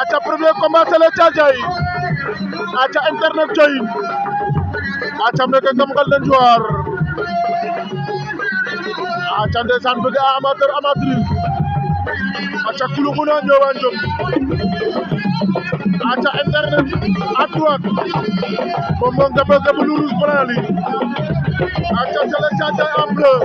aca premier combat c'est le Thiadiaye aca internet joyin aca meke ngam ngal ne Njoar aca ndeysaan bëgg a amateur amatrice aca kulukuna ñowa njom aca internet à droite moom moo ngebe ngebe lu rouge blanc li aca c'est le Thiadiaye en bleu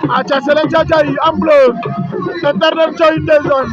aca c'est le Thiadiaye en bleu internet joyin ndeysaan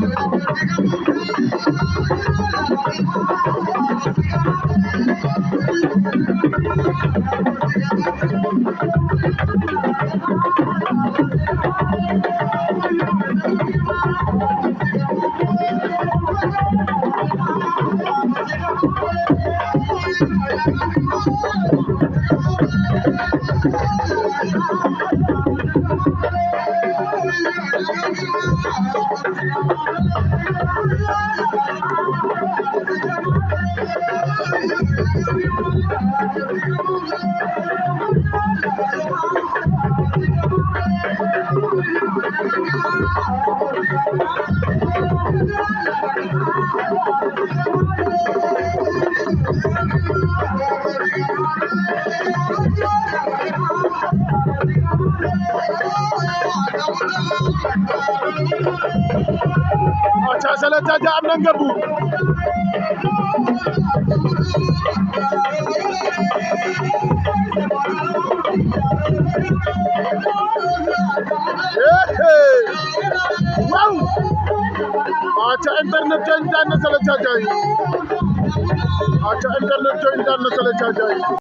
aca c'est le Thiadiaye am na ngebu waaw aca internet joyin daan na c'est le Thiadiaye aca internet joyin daan na c'est le Thiadiaye